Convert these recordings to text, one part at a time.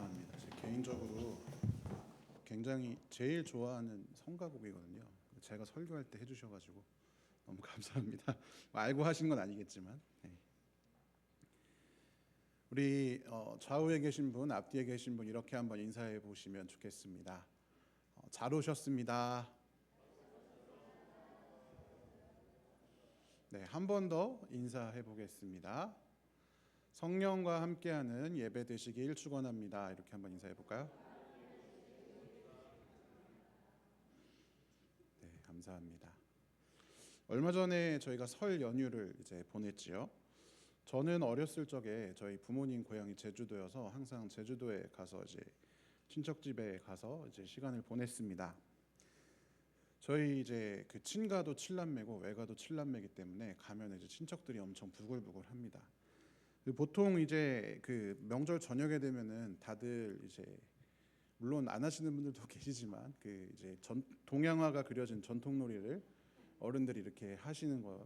감사합니다. 제 개인적으로 굉장히 제일 좋아하는 성가곡이거든요. 제가 설교할 때 해주셔가지고 너무 감사합니다. 알고 하신 건 아니겠지만 우리 좌우에 계신 분, 앞뒤에 계신 분 이렇게 한번 인사해 보시면 좋겠습니다. 잘 오셨습니다. 네, 한 번 더 인사해 보겠습니다. 성령과 함께하는 예배 되시길 축원합니다. 이렇게 한번 인사해 볼까요? 네, 감사합니다. 얼마 전에 저희가 설 연휴를 이제 보냈지요. 저는 어렸을 적에 저희 부모님 고향이 제주도여서 항상 제주도에 가서 이제 친척 집에 가서 이제 시간을 보냈습니다. 저희 이제 그 친가도 칠남매고 외가도 칠남매이기 때문에 가면 이제 친척들이 엄청 부글부글합니다. 보통 이제 그 명절 저녁에 되면은 다들 이제 물론 안 하시는 분들도 계시지만 그 이제 동양화가 그려진 전통놀이를 어른들이 이렇게 하시는 거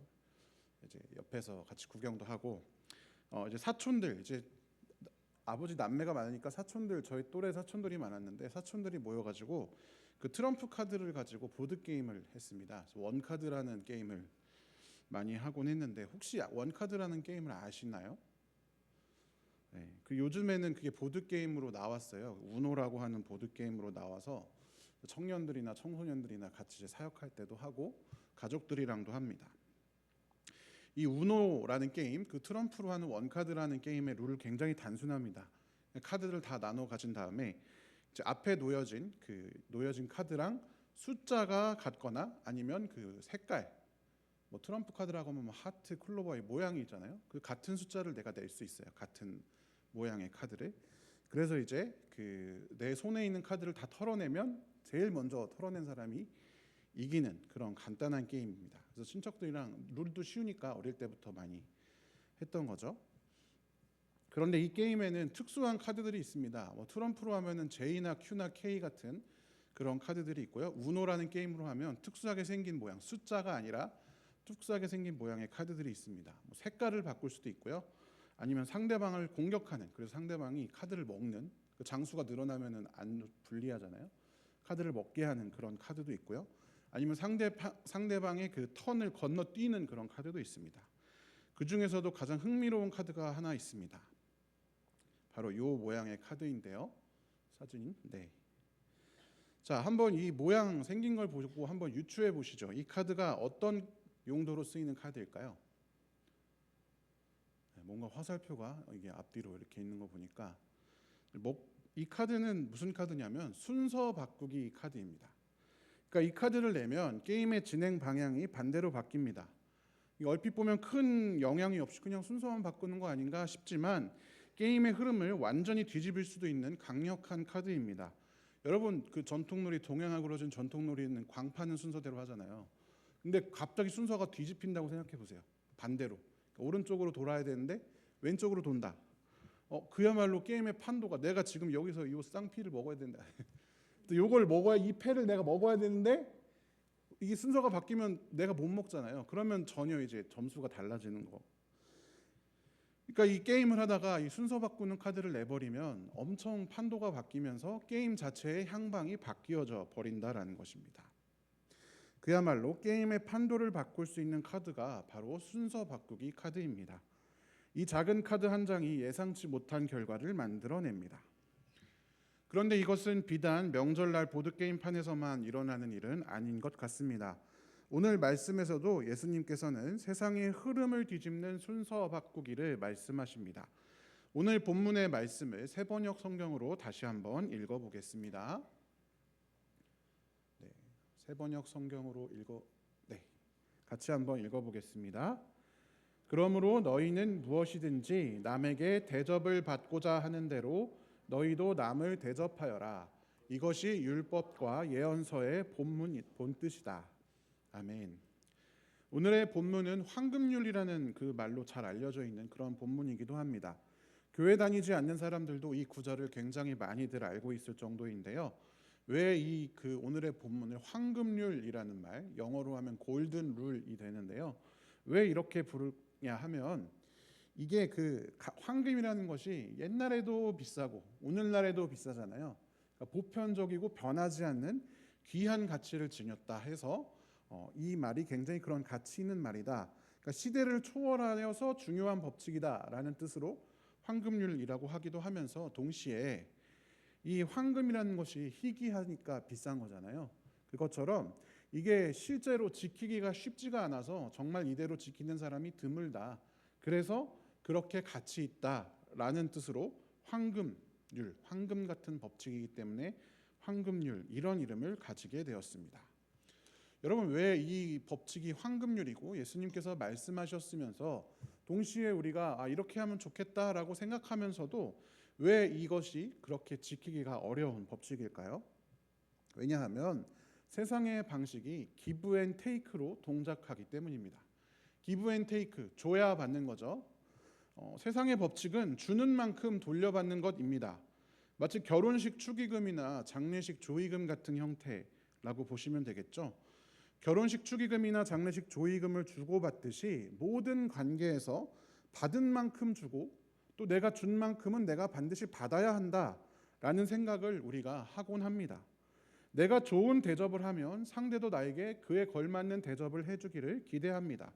이제 옆에서 같이 구경도 하고 이제 사촌들 이제 아버지 남매가 많으니까 사촌들 저희 또래 사촌들이 많았는데 사촌들이 모여가지고 그 트럼프 카드를 가지고 보드 게임을 했습니다. 원 카드라는 게임을 많이 하곤 했는데 혹시 원 카드라는 게임을 아시나요? 네, 그 요즘에는 그게 보드 게임으로 나왔어요. 우노라고 하는 보드 게임으로 나와서 청년들이나 청소년들이나 같이 이제 사역할 때도 하고 가족들이랑도 합니다. 이 우노라는 게임, 그 트럼프로 하는 원카드라는 게임의 룰은 굉장히 단순합니다. 카드를 다 나눠 가진 다음에 이제 앞에 놓여진 카드랑 숫자가 같거나 아니면 그 색깔, 뭐 트럼프 카드라고 하면 뭐 하트, 클로버의 모양이 있잖아요. 그 같은 숫자를 내가 낼 수 있어요. 같은 모양의 카드를. 그래서 이제 그 내 손에 있는 카드를 다 털어내면 제일 먼저 털어낸 사람이 이기는 그런 간단한 게임입니다. 그래서 친척들이랑 룰도 쉬우니까 어릴 때부터 많이 했던 거죠. 그런데 이 게임에는 특수한 카드들이 있습니다. 뭐 트럼프로 하면은 J나 Q나 K 같은 그런 카드들이 있고요. 우노라는 게임으로 하면 특수하게 생긴 모양, 숫자가 아니라 특수하게 생긴 모양의 카드들이 있습니다. 뭐 색깔을 바꿀 수도 있고요. 아니면 상대방을 공격하는, 그래서 상대방이 카드를 먹는, 그 장수가 늘어나면은 안 불리하잖아요. 카드를 먹게 하는 그런 카드도 있고요. 아니면 상대방의 그 턴을 건너뛰는 그런 카드도 있습니다. 그 중에서도 가장 흥미로운 카드가 하나 있습니다. 바로 이 모양의 카드인데요. 사진, 네. 자, 한번 이 모양 생긴 걸 보고 한번 유추해 보시죠. 이 카드가 어떤 용도로 쓰이는 카드일까요? 뭔가 화살표가 이게 앞뒤로 이렇게 있는 거 보니까 이 카드는 무슨 카드냐면 순서 바꾸기 카드입니다. 그러니까 이 카드를 내면 게임의 진행 방향이 반대로 바뀝니다. 얼핏 보면 큰 영향이 없이 그냥 순서만 바꾸는 거 아닌가 싶지만 게임의 흐름을 완전히 뒤집을 수도 있는 강력한 카드입니다. 여러분 그 전통놀이 동양화 그려진 전통놀이는 광파는 순서대로 하잖아요. 근데 갑자기 순서가 뒤집힌다고 생각해 보세요. 반대로 그러니까 오른쪽으로 돌아야 되는데 왼쪽으로 돈다. 그야말로 게임의 판도가 내가 지금 여기서 이 쌍피를 먹어야 된다. 또 요걸 먹어야 이 패를 내가 먹어야 되는데 이게 순서가 바뀌면 내가 못 먹잖아요. 그러면 전혀 이제 점수가 달라지는 거. 그러니까 이 게임을 하다가 이 순서 바꾸는 카드를 내버리면 엄청 판도가 바뀌면서 게임 자체의 향방이 바뀌어져 버린다라는 것입니다. 그야말로 게임의 판도를 바꿀 수 있는 카드가 바로 순서 바꾸기 카드입니다. 이 작은 카드 한 장이 예상치 못한 결과를 만들어냅니다. 그런데 이것은 비단 명절날 보드게임판에서만 일어나는 일은 아닌 것 같습니다. 오늘 말씀에서도 예수님께서는 세상의 흐름을 뒤집는 순서 바꾸기를 말씀하십니다. 오늘 본문의 말씀을 세번역 성경으로 다시 한번 읽어보겠습니다. 네, 세번역 성경으로 같이 한번 읽어보겠습니다. 그러므로 너희는 무엇이든지 남에게 대접을 받고자 하는 대로 너희도 남을 대접하여라. 이것이 율법과 예언서의 본뜻이다. 아멘. 오늘의 본문은 황금률이라는 그 말로 잘 알려져 있는 그런 본문이기도 합니다. 교회 다니지 않는 사람들도 이 구절을 굉장히 많이들 알고 있을 정도인데요. 왜 그 오늘의 본문을 황금률이라는 말, 영어로 하면 골든 룰이 되는데요. 왜 이렇게 부르냐 하면 이게 황금이라는 것이 옛날에도 비싸고 오늘날에도 비싸잖아요. 그러니까 보편적이고 변하지 않는 귀한 가치를 지녔다 해서 이 말이 굉장히 그런 가치 있는 말이다. 그러니까 시대를 초월하여서 중요한 법칙이다라는 뜻으로 황금률이라고 하기도 하면서 동시에 이 황금이라는 것이 희귀하니까 비싼 거잖아요. 그것처럼 이게 실제로 지키기가 쉽지가 않아서 정말 이대로 지키는 사람이 드물다. 그래서 그렇게 가치 있다라는 뜻으로 황금률, 황금 같은 법칙이기 때문에 황금률 이런 이름을 가지게 되었습니다. 여러분 왜 이 법칙이 황금률이고 예수님께서 말씀하셨으면서 동시에 우리가 이렇게 하면 좋겠다라고 생각하면서도 왜 이것이 그렇게 지키기가 어려운 법칙일까요? 왜냐하면 세상의 방식이 기브 앤 테이크로 동작하기 때문입니다. 기브 앤 테이크, 줘야 받는 거죠. 세상의 법칙은 주는 만큼 돌려받는 것입니다. 마치 결혼식 축의금이나 장례식 조의금 같은 형태라고 보시면 되겠죠. 결혼식 축의금이나 장례식 조의금을 주고받듯이 모든 관계에서 받은 만큼 주고 또 내가 준 만큼은 내가 반드시 받아야 한다라는 생각을 우리가 하곤 합니다. 내가 좋은 대접을 하면 상대도 나에게 그에 걸맞는 대접을 해주기를 기대합니다.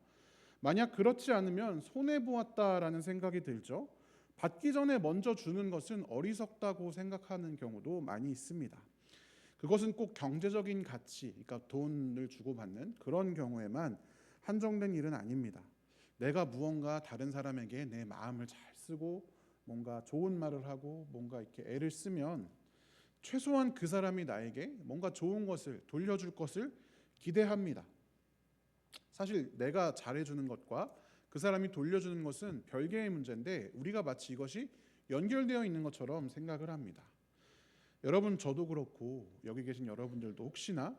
만약 그렇지 않으면 손해보았다라는 생각이 들죠. 받기 전에 먼저 주는 것은 어리석다고 생각하는 경우도 많이 있습니다. 그것은 꼭 경제적인 가치, 그러니까 돈을 주고받는 그런 경우에만 한정된 일은 아닙니다. 내가 무언가 다른 사람에게 내 마음을 잘 쓰고 뭔가 좋은 말을 하고 뭔가 이렇게 애를 쓰면 최소한 그 사람이 나에게 뭔가 좋은 것을 돌려줄 것을 기대합니다. 사실 내가 잘해주는 것과 그 사람이 돌려주는 것은 별개의 문제인데 우리가 마치 이것이 연결되어 있는 것처럼 생각을 합니다. 여러분 저도 그렇고 여기 계신 여러분들도 혹시나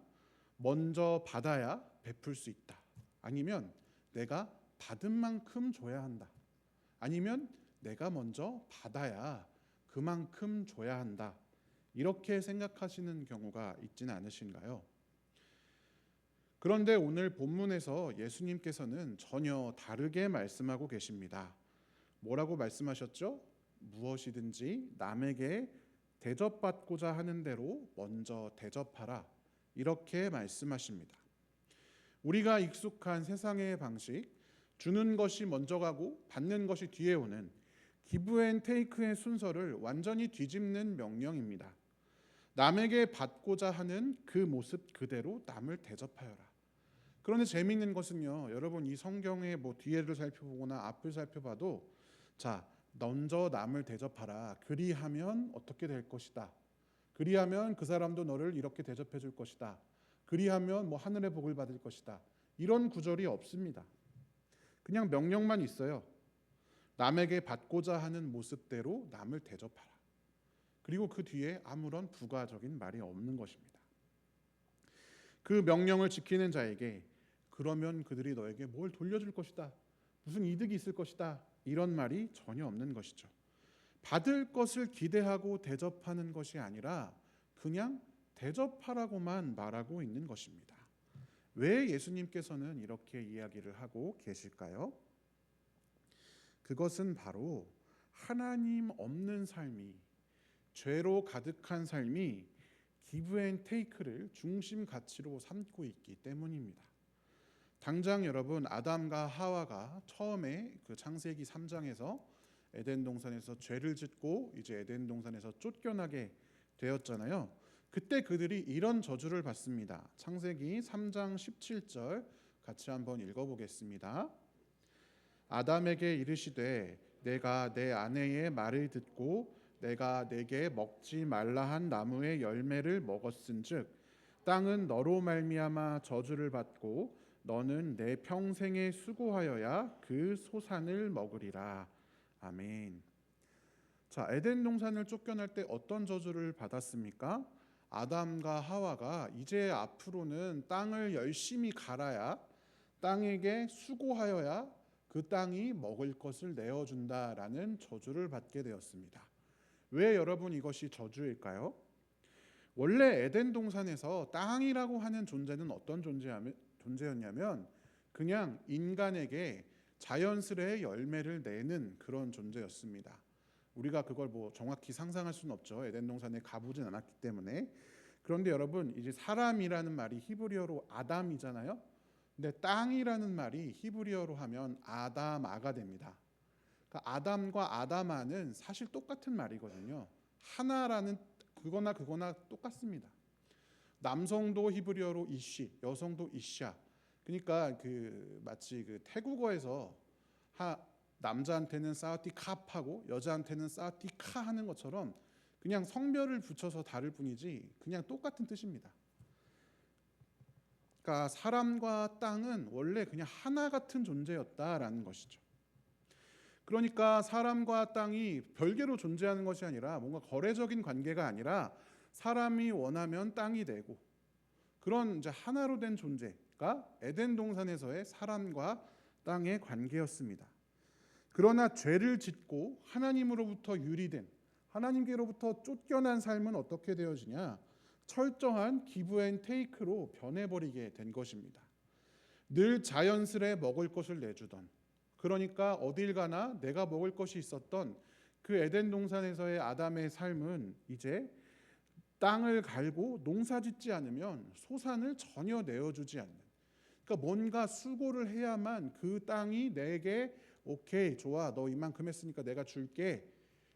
먼저 받아야 베풀 수 있다. 아니면 내가 받은 만큼 줘야 한다. 아니면 내가 먼저 받아야 그만큼 줘야 한다. 이렇게 생각하시는 경우가 있지는 않으신가요? 그런데 오늘 본문에서 예수님께서는 전혀 다르게 말씀하고 계십니다. 뭐라고 말씀하셨죠? 무엇이든지 남에게 대접받고자 하는 대로 먼저 대접하라. 이렇게 말씀하십니다. 우리가 익숙한 세상의 방식, 주는 것이 먼저 가고 받는 것이 뒤에 오는 기브 앤 테이크의 순서를 완전히 뒤집는 명령입니다. 남에게 받고자 하는 그 모습 그대로 남을 대접하여라. 그런데 재미있는 것은요, 여러분 이 성경의 뒤에를 살펴보거나 앞을 살펴봐도 자, 먼저 남을 대접하라. 그리하면 어떻게 될 것이다. 그리하면 그 사람도 너를 이렇게 대접해 줄 것이다. 그리하면 하늘의 복을 받을 것이다. 이런 구절이 없습니다. 그냥 명령만 있어요. 남에게 받고자 하는 모습대로 남을 대접하라. 그리고 그 뒤에 아무런 부가적인 말이 없는 것입니다. 그 명령을 지키는 자에게 그러면 그들이 너에게 뭘 돌려줄 것이다. 무슨 이득이 있을 것이다. 이런 말이 전혀 없는 것이죠. 받을 것을 기대하고 대접하는 것이 아니라 그냥 대접하라고만 말하고 있는 것입니다. 왜 예수님께서는 이렇게 이야기를 하고 계실까요? 그것은 바로 하나님 없는 삶이, 죄로 가득한 삶이 기브 앤 테이크를 중심 가치로 삼고 있기 때문입니다. 당장 여러분 아담과 하와가 처음에 창세기 3장에서 에덴 동산에서 죄를 짓고 이제 에덴 동산에서 쫓겨나게 되었잖아요. 그때 그들이 이런 저주를 받습니다. 창세기 3장 17절 같이 한번 읽어보겠습니다. 아담에게 이르시되 내가 내 아내의 말을 듣고 내가 내게 먹지 말라 한 나무의 열매를 먹었은즉 땅은 너로 말미암아 저주를 받고 너는 내 평생에 수고하여야 그 소산을 먹으리라. 아멘. 자, 에덴 동산을 쫓겨날 때 어떤 저주를 받았습니까? 아담과 하와가 이제 앞으로는 땅을 열심히 갈아야 땅에게 수고하여야 그 땅이 먹을 것을 내어준다라는 저주를 받게 되었습니다. 왜 여러분 이것이 저주일까요? 원래 에덴 동산에서 땅이라고 하는 존재는 어떤 존재였냐면 그냥 인간에게 자연스레 열매를 내는 그런 존재였습니다. 우리가 그걸 뭐 정확히 상상할 수는 없죠. 에덴 동산에 가보진 않았기 때문에. 그런데 여러분, 이제 사람이라는 말이 히브리어로 아담이잖아요. 근데 땅이라는 말이 히브리어로 하면 아다마가 됩니다. 그러니까 아담과 아다마는 사실 똑같은 말이거든요. 하나라는 그거나 똑같습니다. 남성도 히브리어로 이쉬, 여성도 이샤. 그러니까 그 마치 그 태국어에서 남자한테는 사우티캅하고 여자한테는 사우티카 하는 것처럼 그냥 성별을 붙여서 다를 뿐이지 그냥 똑같은 뜻입니다. 그러니까 사람과 땅은 원래 그냥 하나 같은 존재였다라는 것이죠. 그러니까 사람과 땅이 별개로 존재하는 것이 아니라 뭔가 거래적인 관계가 아니라 사람이 원하면 땅이 되고 그런 이제 하나로 된 존재가 에덴 동산에서의 사람과 땅의 관계였습니다. 그러나 죄를 짓고 하나님으로부터 유리된 하나님께로부터 쫓겨난 삶은 어떻게 되어지냐? 철저한 기브 앤 테이크로 변해버리게 된 것입니다. 늘 자연스레 먹을 것을 내주던, 그러니까 어딜 가나 내가 먹을 것이 있었던 그 에덴 동산에서의 아담의 삶은 이제 땅을 갈고 농사짓지 않으면 소산을 전혀 내어주지 않는, 그러니까 뭔가 수고를 해야만 그 땅이 내게 오케이 좋아 너 이만큼 했으니까 내가 줄게,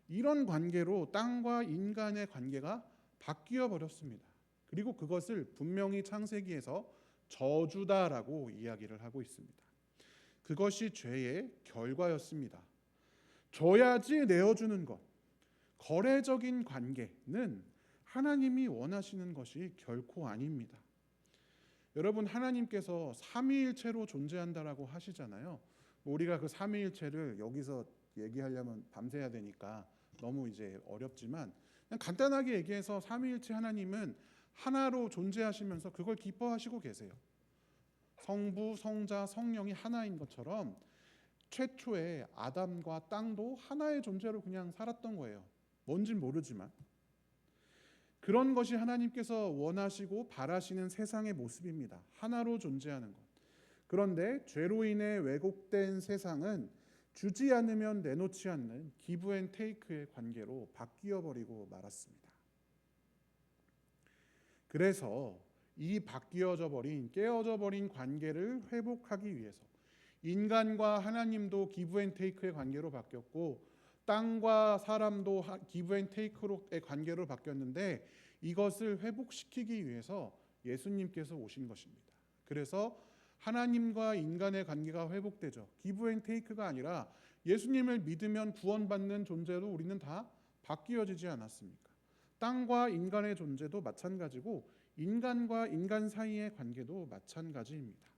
이런 관계로 땅과 인간의 관계가 바뀌어 버렸습니다. 그리고 그것을 분명히 창세기에서 저주다라고 이야기를 하고 있습니다. 그것이 죄의 결과였습니다. 줘야지 내어주는 것, 거래적인 관계는 하나님이 원하시는 것이 결코 아닙니다. 여러분, 하나님께서 삼위일체로 존재한다라고 하시잖아요. 우리가 그 삼위일체를 여기서 얘기하려면 밤새야 되니까 너무 이제 어렵지만 그냥 간단하게 얘기해서 삼위일체 하나님은 하나로 존재하시면서 그걸 기뻐하시고 계세요. 성부, 성자, 성령이 하나인 것처럼 최초의 아담과 땅도 하나의 존재로 그냥 살았던 거예요. 뭔진 모르지만. 그런 것이 하나님께서 원하시고 바라시는 세상의 모습입니다. 하나로 존재하는 것. 그런데 죄로 인해 왜곡된 세상은 주지 않으면 내놓지 않는 기브 앤 테이크의 관계로 바뀌어 버리고 말았습니다. 그래서 이 바뀌어져 버린, 깨어져 버린 관계를 회복하기 위해서 인간과 하나님도 기브 앤 테이크의 관계로 바뀌었고 땅과 사람도 기브 앤 테이크의 관계로 바뀌었는데 이것을 회복시키기 위해서 예수님께서 오신 것입니다. 그래서 하나님과 인간의 관계가 회복되죠. 기브 앤 테이크가 아니라 예수님을 믿으면 구원받는 존재로 우리는 다 바뀌어지지 않았습니까? 땅과 인간의 존재도 마찬가지고 인간과 인간 사이의 관계도 마찬가지입니다.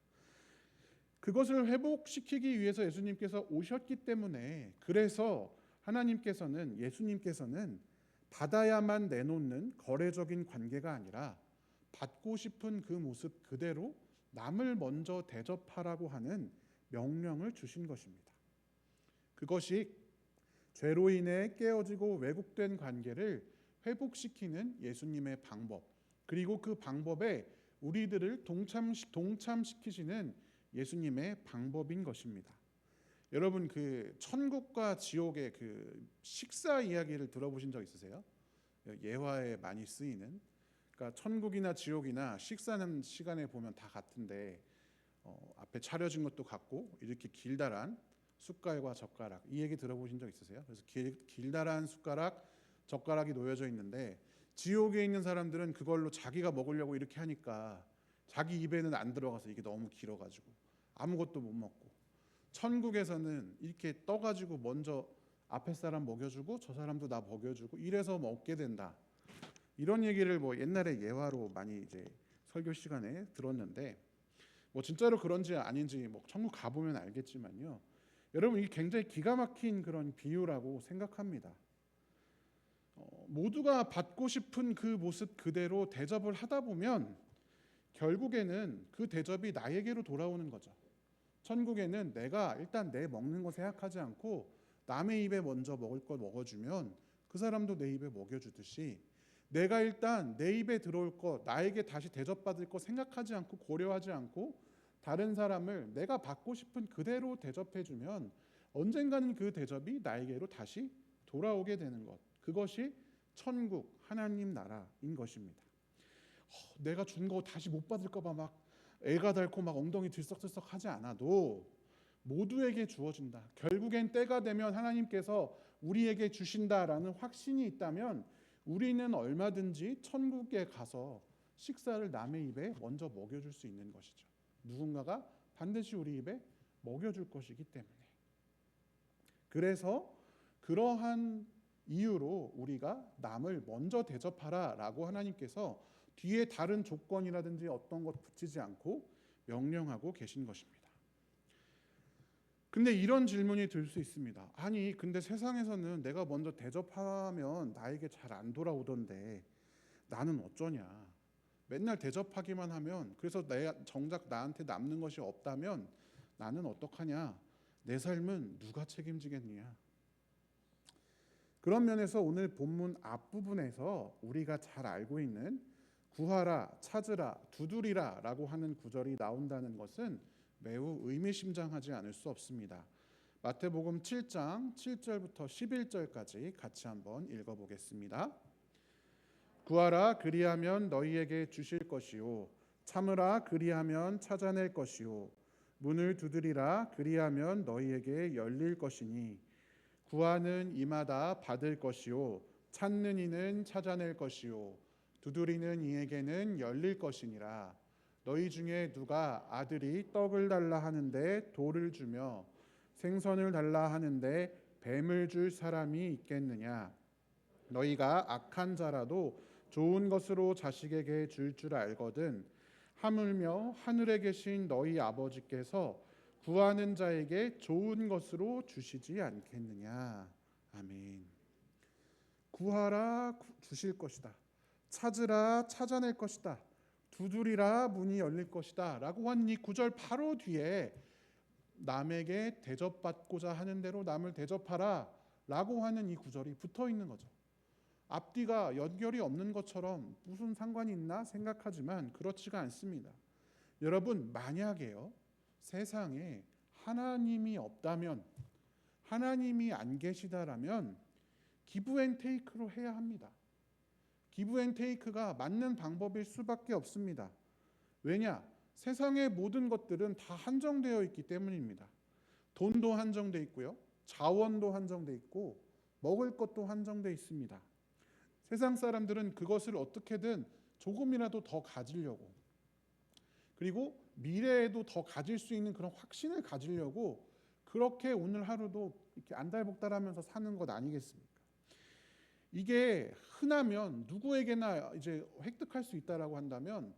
그것을 회복시키기 위해서 예수님께서 오셨기 때문에, 그래서 예수님께서는 받아야만 내놓는 거래적인 관계가 아니라 받고 싶은 그 모습 그대로 남을 먼저 대접하라고 하는 명령을 주신 것입니다. 그것이 죄로 인해 깨어지고 왜곡된 관계를 회복시키는 예수님의 방법, 그리고 그 방법에 우리들을 동참시키시는 예수님의 방법인 것입니다. 여러분, 그 천국과 지옥의 그 식사 이야기를 들어보신 적 있으세요? 예화에 많이 쓰이는. 그러니까 천국이나 지옥이나 식사하는 시간에 보면 다 같은데 앞에 차려진 것도 같고 이렇게 길다란 숟갈과 젓가락, 이 얘기 들어보신 적 있으세요? 그래서 길다란 숟가락, 젓가락이 놓여져 있는데 지옥에 있는 사람들은 그걸로 자기가 먹으려고 이렇게 하니까 자기 입에는 안 들어가서 이게 너무 길어가지고 아무것도 못 먹고, 천국에서는 이렇게 떠가지고 먼저 앞에 사람 먹여주고 저 사람도 나 먹여주고 이래서 먹게 된다. 이런 얘기를 뭐 옛날에 예화로 많이 이제 설교 시간에 들었는데 뭐 진짜로 그런지 아닌지 뭐 천국 가보면 알겠지만요. 여러분, 이게 굉장히 기가 막힌 그런 비유라고 생각합니다. 모두가 받고 싶은 그 모습 그대로 대접을 하다 보면 결국에는 그 대접이 나에게로 돌아오는 거죠. 천국에는 내가 일단 내 먹는 거 생각하지 않고 남의 입에 먼저 먹을 걸 먹어주면 그 사람도 내 입에 먹여주듯이 내가 일단 내 입에 들어올 것, 나에게 다시 대접받을 것 생각하지 않고 고려하지 않고 다른 사람을 내가 받고 싶은 그대로 대접해주면 언젠가는 그 대접이 나에게로 다시 돌아오게 되는 것. 그것이 천국, 하나님 나라인 것입니다. 내가 준 거 다시 못 받을까 봐 막 애가 닳고 막 엉덩이 들썩들썩 하지 않아도 모두에게 주어진다. 결국엔 때가 되면 하나님께서 우리에게 주신다라는 확신이 있다면 우리는 얼마든지 천국에 가서 식사를 남의 입에 먼저 먹여줄 수 있는 것이죠. 누군가가 반드시 우리 입에 먹여줄 것이기 때문에. 그래서 그러한 이유로 우리가 남을 먼저 대접하라라고 하나님께서 뒤에 다른 조건이라든지 어떤 것 붙이지 않고 명령하고 계신 것입니다. 근데 이런 질문이 들 수 있습니다. 아니, 근데 세상에서는 내가 먼저 대접하면 나에게 잘 안 돌아오던데 나는 어쩌냐? 맨날 대접하기만 하면, 그래서 내가 정작 나한테 남는 것이 없다면 나는 어떡하냐? 내 삶은 누가 책임지겠느냐? 그런 면에서 오늘 본문 앞부분에서 우리가 잘 알고 있는 구하라, 찾으라, 두드리라 라고 하는 구절이 나온다는 것은 매우 의미심장하지 않을 수 없습니다. 마태복음 7장 7절부터 11절까지 같이 한번 읽어보겠습니다. 구하라, 그리하면 너희에게 주실 것이요, 참으라, 그리하면 찾아낼 것이요, 문을 두드리라, 그리하면 너희에게 열릴 것이니 구하는 이마다 받을 것이요, 찾는 이는 찾아낼 것이요, 두드리는 이에게는 열릴 것이니라. 너희 중에 누가 아들이 떡을 달라 하는데 돌을 주며 생선을 달라 하는데 뱀을 줄 사람이 있겠느냐? 너희가 악한 자라도 좋은 것으로 자식에게 줄 알거든 하물며 하늘에 계신 너희 아버지께서 구하는 자에게 좋은 것으로 주시지 않겠느냐? 아멘. 구하라, 주실 것이다. 찾으라, 찾아낼 것이다. 두드리라, 문이 열릴 것이다 라고 한 이 구절 바로 뒤에 남에게 대접받고자 하는 대로 남을 대접하라 라고 하는 이 구절이 붙어 있는 거죠. 앞뒤가 연결이 없는 것처럼 무슨 상관이 있나 생각하지만 그렇지가 않습니다. 여러분, 만약에요, 세상에 하나님이 없다면, 하나님이 안 계시다라면 기브앤테이크로 해야 합니다. 기브앤테이크가 맞는 방법일 수밖에 없습니다. 왜냐? 세상의 모든 것들은 다 한정되어 있기 때문입니다. 돈도 한정되어 있고요, 자원도 한정되어 있고, 먹을 것도 한정되어 있습니다. 세상 사람들은 그것을 어떻게든 조금이라도 더 가지려고, 그리고 미래에도 더 가질 수 있는 그런 확신을 가지려고 그렇게 오늘 하루도 이렇게 안달복달하면서 사는 것 아니겠습니까? 이게 흔하면 누구에게나 이제 획득할 수 있다라고 한다면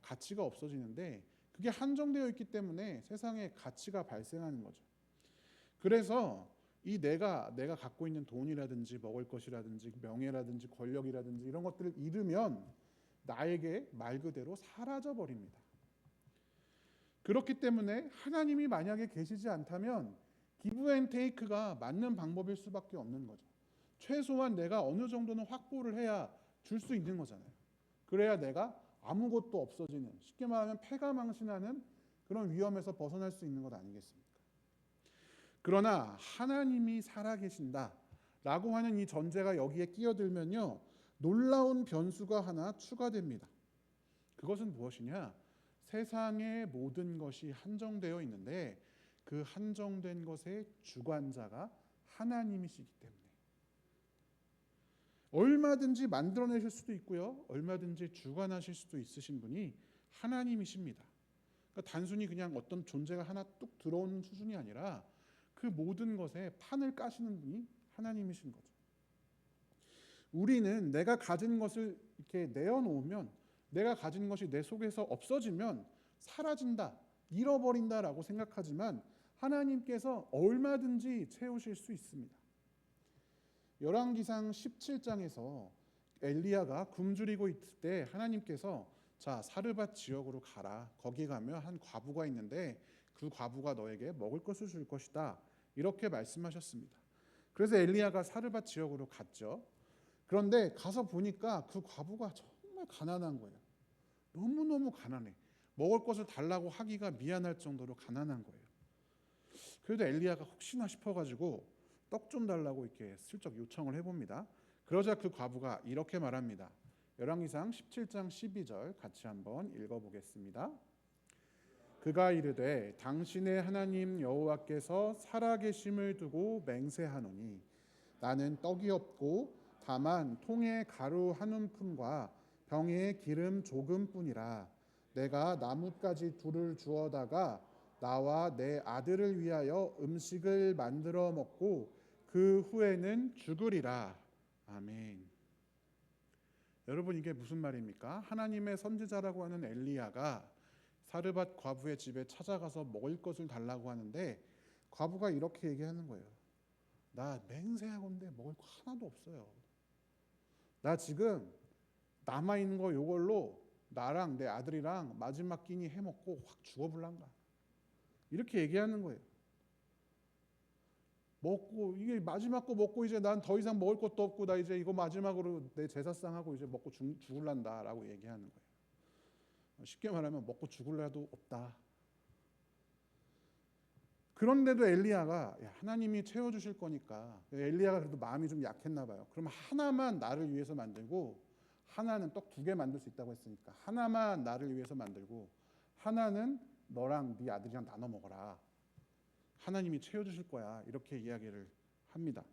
가치가 없어지는데, 그게 한정되어 있기 때문에 세상에 가치가 발생하는 거죠. 그래서 이 내가 갖고 있는 돈이라든지 먹을 것이라든지 명예라든지 권력이라든지 이런 것들을 잃으면 나에게 말 그대로 사라져 버립니다. 그렇기 때문에 하나님이 만약에 계시지 않다면 기브앤테이크가 맞는 방법일 수밖에 없는 거죠. 최소한 내가 어느 정도는 확보를 해야 줄 수 있는 거잖아요. 그래야 내가 아무것도 없어지는, 쉽게 말하면 패가망신하는 그런 위험에서 벗어날 수 있는 것 아니겠습니까? 그러나 하나님이 살아계신다라고 하는 이 전제가 여기에 끼어들면요, 놀라운 변수가 하나 추가됩니다. 그것은 무엇이냐? 세상의 모든 것이 한정되어 있는데 그 한정된 것의 주관자가 하나님이시기 때문에 얼마든지 만들어내실 수도 있고요, 얼마든지 주관하실 수도 있으신 분이 하나님이십니다. 그러니까 단순히 그냥 어떤 존재가 하나 뚝 들어오는 수준이 아니라 그 모든 것에 판을 까시는 분이 하나님이신 거죠. 우리는 내가 가진 것을 이렇게 내어놓으면, 내가 가진 것이 내 속에서 없어지면 사라진다, 잃어버린다라고 생각하지만 하나님께서 얼마든지 채우실 수 있습니다. 열왕기상 17장에서 엘리야가 굶주리고 있을 때 하나님께서 자, 사르밧 지역으로 가라. 거기 가면 한 과부가 있는데 그 과부가 너에게 먹을 것을 줄 것이다. 이렇게 말씀하셨습니다. 그래서 엘리야가 사르밧 지역으로 갔죠. 그런데 가서 보니까 그 과부가 정말 가난한 거예요. 너무너무 가난해. 먹을 것을 달라고 하기가 미안할 정도로 가난한 거예요. 그래도 엘리야가 혹시나 싶어가지고 떡 좀 달라고 이렇게 슬쩍 요청을 해봅니다. 그러자 그 과부가 이렇게 말합니다. 열왕기상 17장 12절 같이 한번 읽어보겠습니다. 그가 이르되 당신의 하나님 여호와께서 살아계심을 두고 맹세하노니 나는 떡이 없고 다만 통에 가루 한 움큼과 병에 기름 조금뿐이라. 내가 나뭇가지 둘을 주어다가 나와 내 아들을 위하여 음식을 만들어 먹고 그 후에는 죽으리라. 아멘. 여러분, 이게 무슨 말입니까? 하나님의 선지자라고 하는 엘리야가 사르밧 과부의 집에 찾아가서 먹을 것을 달라고 하는데 과부가 이렇게 얘기하는 거예요. 나 맹세하건대 먹을 거 하나도 없어요. 나 지금 남아있는 거 요걸로 나랑 내 아들이랑 마지막 끼니 해먹고 확 죽어볼란가. 이렇게 얘기하는 거예요. 먹고 이게 마지막 거 먹고 이제 난 더 이상 먹을 것도 없고 나 이제 이거 마지막으로 내 제사상하고 이제 먹고 죽을란다라고 얘기하는 거예요. 쉽게 말하면 먹고 죽을라도 없다. 그런데도 엘리야가 하나님이 채워주실 거니까, 엘리야가 그래도 마음이 좀 약했나 봐요. 그럼 하나만 나를 위해서 만들고, 하나는 떡 2개 만들 수 있다고 했으니까 하나만 나를 위해서 만들고 하나는 너랑 네 아들이랑 나눠 먹어라. 하나님이 채워주실 거야. 이렇게 이야기를 합니다.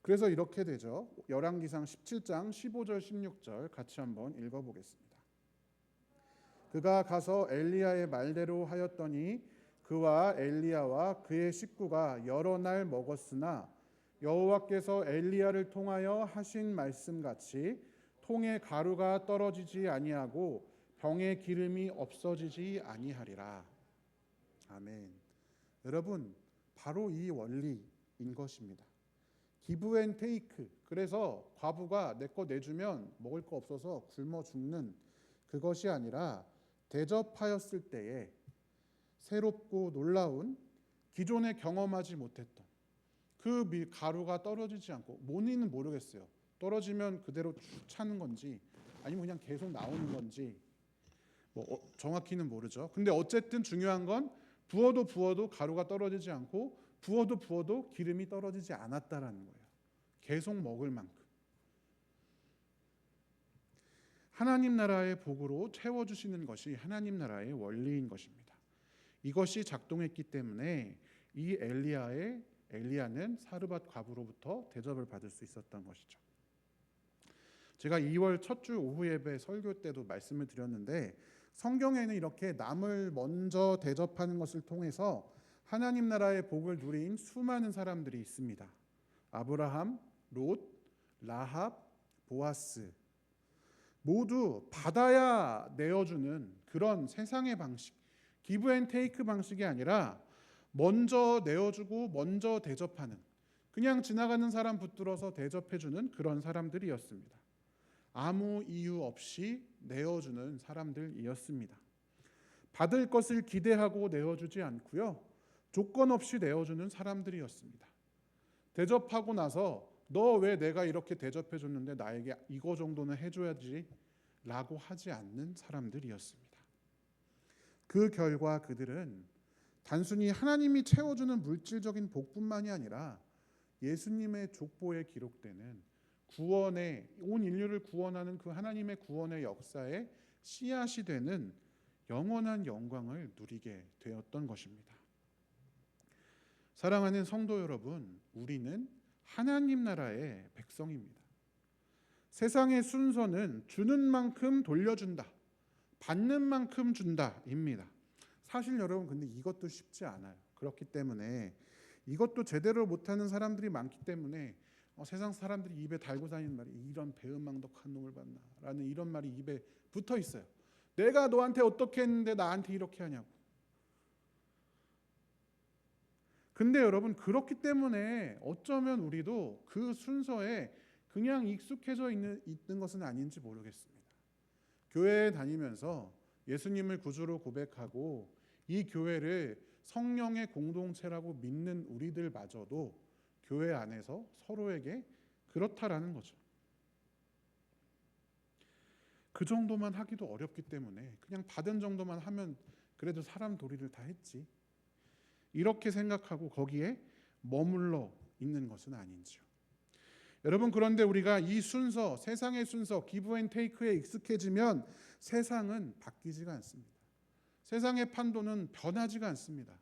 그래서 이렇게 되죠. 열왕기상 17장 15절 16절 같이 한번 읽어보겠습니다. 그가 가서 엘리야의 말대로 하였더니 그와 엘리야와 그의 식구가 여러 날 먹었으나 여호와께서 엘리야를 통하여 하신 말씀같이 통에 가루가 떨어지지 아니하고 병에 기름이 없어지지 아니하리라. 아멘. 여러분, 바로 이 원리인 것입니다. 기브 앤 테이크. 그래서 과부가 내 거 내주면 먹을 거 없어서 굶어 죽는 그것이 아니라 대접하였을 때에 새롭고 놀라운 기존에 경험하지 못했던 그 가루가 떨어지지 않고, 뭔지는 모르겠어요. 떨어지면 그대로 쭉 차는 건지 아니면 그냥 계속 나오는 건지 정확히는 모르죠. 근데 어쨌든 중요한 건 부어도 가루가 떨어지지 않고 부어도 기름이 떨어지지 않았다라는 거예요. 계속 먹을 만큼. 하나님 나라의 복으로 채워주시는 것이 하나님 나라의 원리인 것입니다. 이것이 작동했기 때문에 이 엘리야는 사르밧 과부로부터 대접을 받을 수 있었던 것이죠. 제가 2월 첫 주 오후 예배 설교 때도 말씀을 드렸는데 성경에는 이렇게 남을 먼저 대접하는 것을 통해서 하나님 나라의 복을 누린 수많은 사람들이 있습니다. 아브라함, 롯, 라합, 보아스, 모두 받아야 내어주는 그런 세상의 방식, 기브 앤 테이크 방식이 아니라 먼저 내어주고 먼저 대접하는, 그냥 지나가는 사람 붙들어서 대접해주는 그런 사람들이었습니다. 아무 이유 없이 내어주는 사람들이었습니다. 받을 것을 기대하고 내어주지 않고요, 조건 없이 내어주는 사람들이었습니다. 대접하고 나서 너 왜 내가 이렇게 대접해줬는데 나에게 이거 정도는 해줘야지 라고 하지 않는 사람들이었습니다. 그 결과 그들은 단순히 하나님이 채워주는 물질적인 복뿐만이 아니라 예수님의 족보에 기록되는 구원의, 온 인류를 구원하는 그 하나님의 구원의 역사에 씨앗이 되는 영원한 영광을 누리게 되었던 것입니다. 사랑하는 성도 여러분, 우리는 하나님 나라의 백성입니다. 세상의 순서는 주는 만큼 돌려준다, 받는 만큼 준다입니다. 사실 여러분, 근데 이것도 쉽지 않아요. 그렇기 때문에 이것도 제대로 못하는 사람들이 많기 때문에 세상 사람들이 입에 달고 다니는 말이 이런 배은망덕한 놈을 봤나 라는 이런 말이 입에 붙어 있어요. 내가 너한테 어떻게 했는데 나한테 이렇게 하냐고. 근데 여러분, 그렇기 때문에 어쩌면 우리도 그 순서에 그냥 익숙해져 있는 것은 아닌지 모르겠습니다. 교회에 다니면서 예수님을 구주로 고백하고 이 교회를 성령의 공동체라고 믿는 우리들마저도 교회 안에서 서로에게 그렇다라는 거죠. 그 정도만 하기도 어렵기 때문에 그냥 받은 정도만 하면 그래도 사람 도리를 다 했지, 이렇게 생각하고 거기에 머물러 있는 것은 아닌지요. 여러분, 그런데 우리가 이 순서, 세상의 순서, 기브 앤 테이크에 익숙해지면 세상은 바뀌지가 않습니다. 세상의 판도는 변하지가 않습니다.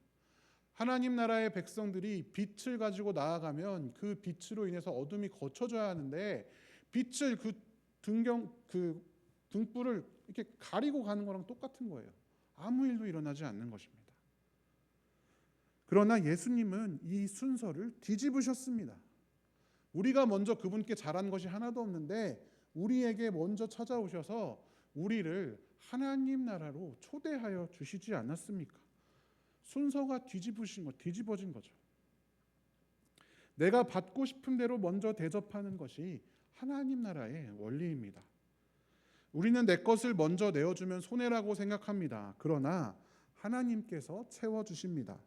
하나님 나라의 백성들이 빛을 가지고 나아가면 그 빛으로 인해서 어둠이 거쳐져야 하는데, 빛을 그 등불을 이렇게 가리고 가는 거랑 똑같은 거예요. 아무 일도 일어나지 않는 것입니다. 그러나 예수님은 이 순서를 뒤집으셨습니다. 우리가 먼저 그분께 잘한 것이 하나도 없는데 우리에게 먼저 찾아오셔서 우리를 하나님 나라로 초대하여 주시지 않았습니까? 순서가 뒤집어진 거죠. 내가 받고 싶은 대로 먼저 대접하는 것이 하나님 나라의 원리입니다. 우리는 내 것을 먼저 내어주면 손해라고 생각합니다. 그러나 하나님께서 채워주십니다.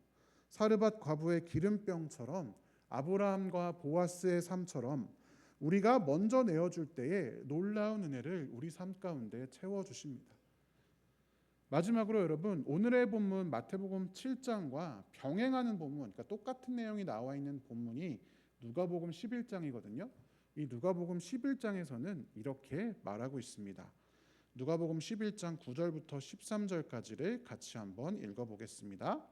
사르밧 과부의 기름병처럼, 아브라함과 보아스의 삶처럼 우리가 먼저 내어줄 때에 놀라운 은혜를 우리 삶 가운데 채워주십니다. 마지막으로 여러분, 오늘의 본문 마태복음 7장과 병행하는 본문, 그러니까 똑같은 내용이 나와 있는 본문이 누가복음 11장이거든요. 이 누가복음 11장에서는 이렇게 말하고 있습니다. 누가복음 11장 9절부터 13절까지를 같이 한번 읽어보겠습니다.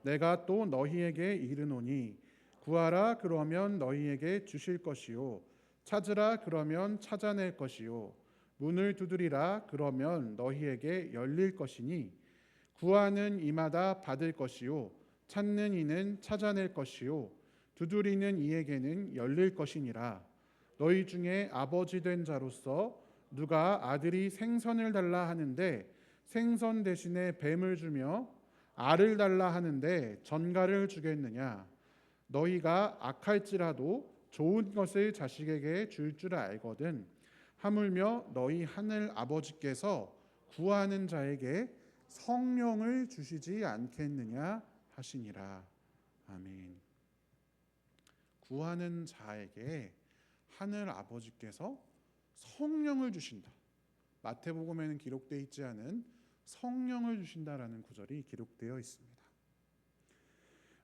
내가 또 너희에게 이르노니 구하라 그러면 너희에게 주실 것이요, 찾으라 그러면 찾아낼 것이요, 문을 두드리라 그러면 너희에게 열릴 것이니 구하는 이마다 받을 것이요, 찾는 이는 찾아낼 것이요, 두드리는 이에게는 열릴 것이니라. 너희 중에 아버지 된 자로서 누가 아들이 생선을 달라 하는데 생선 대신에 뱀을 주며 알을 달라 하는데 전갈을 주겠느냐? 너희가 악할지라도 좋은 것을 자식에게 줄 줄 알거든 하물며 너희 하늘 아버지께서 구하는 자에게 성령을 주시지 않겠느냐 하시니라. 아멘. 구하는 자에게 하늘 아버지께서 성령을 주신다. 마태복음에는 기록되어 있지 않은 성령을 주신다라는 구절이 기록되어 있습니다.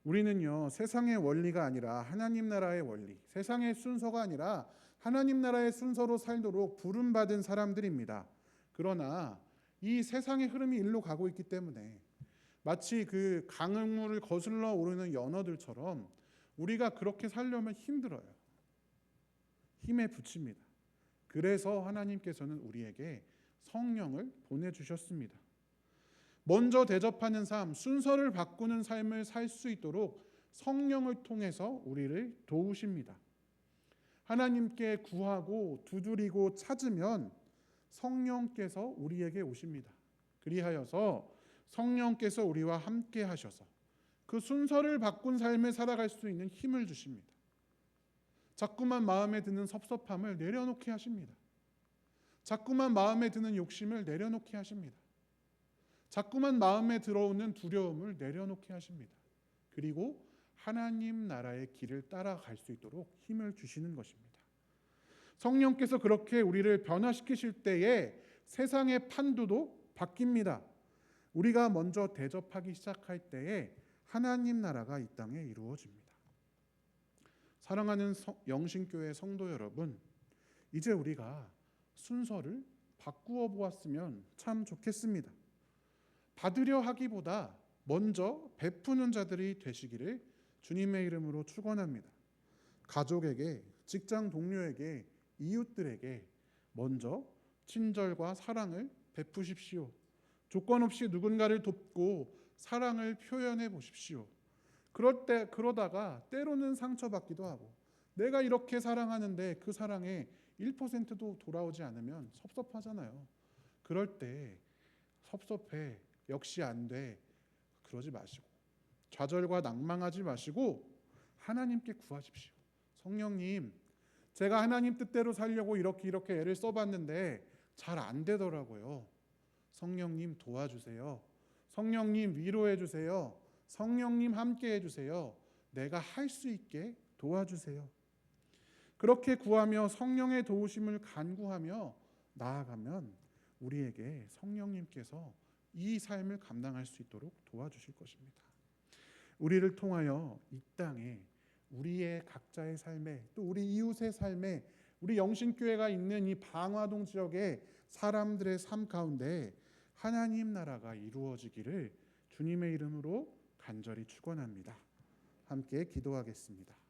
우리는요, 세상의 원리가 아니라 하나님 나라의 원리, 세상의 순서가 아니라 하나님 나라의 순서로 살도록 부름받은 사람들입니다. 그러나 이 세상의 흐름이 일로 가고 있기 때문에 마치 그 강물을 거슬러 오르는 연어들처럼 우리가 그렇게 살려면 힘들어요. 힘에 부칩니다. 그래서 하나님께서는 우리에게 성령을 보내주셨습니다. 먼저 대접하는 삶, 순서를 바꾸는 삶을 살 수 있도록 성령을 통해서 우리를 도우십니다. 하나님께 구하고 두드리고 찾으면 성령께서 우리에게 오십니다. 그리하여서 성령께서 우리와 함께 하셔서 그 순서를 바꾼 삶을 살아갈 수 있는 힘을 주십니다. 자꾸만 마음에 드는 섭섭함을 내려놓게 하십니다. 자꾸만 마음에 드는 욕심을 내려놓게 하십니다. 자꾸만 마음에 들어오는 두려움을 내려놓게 하십니다. 그리고 하나님 나라의 길을 따라갈 수 있도록 힘을 주시는 것입니다. 성령께서 그렇게 우리를 변화시키실 때에 세상의 판도도 바뀝니다. 우리가 먼저 대접하기 시작할 때에 하나님 나라가 이 땅에 이루어집니다. 사랑하는 영신교회 성도 여러분, 이제 우리가 순서를 바꾸어 보았으면 참 좋겠습니다. 받으려 하기보다 먼저 베푸는 자들이 되시기를 주님의 이름으로 축원합니다. 가족에게, 직장 동료에게, 이웃들에게 먼저 친절과 사랑을 베푸십시오. 조건 없이 누군가를 돕고 사랑을 표현해 보십시오. 그러다가 때로는 상처받기도 하고, 내가 이렇게 사랑하는데 그 사랑에 1%도 돌아오지 않으면 섭섭하잖아요. 그럴 때 섭섭해, 역시 안 돼, 그러지 마시고 좌절과 낭망하지 마시고 하나님께 구하십시오. 성령님, 제가 하나님 뜻대로 살려고 이렇게 애를 써봤는데 잘 안 되더라고요. 성령님 도와주세요. 성령님 위로해 주세요. 성령님 함께 해주세요. 내가 할 수 있게 도와주세요. 그렇게 구하며 성령의 도우심을 간구하며 나아가면 우리에게 성령님께서 이 삶을 감당할 수 있도록 도와주실 것입니다. 우리를 통하여 이 땅에 우리의 각자의 삶에 또 우리 이웃의 삶에 우리 영신교회가 있는 이 방화동 지역의 사람들의 삶 가운데 하나님 나라가 이루어지기를 주님의 이름으로 간절히 축원합니다. 함께 기도하겠습니다.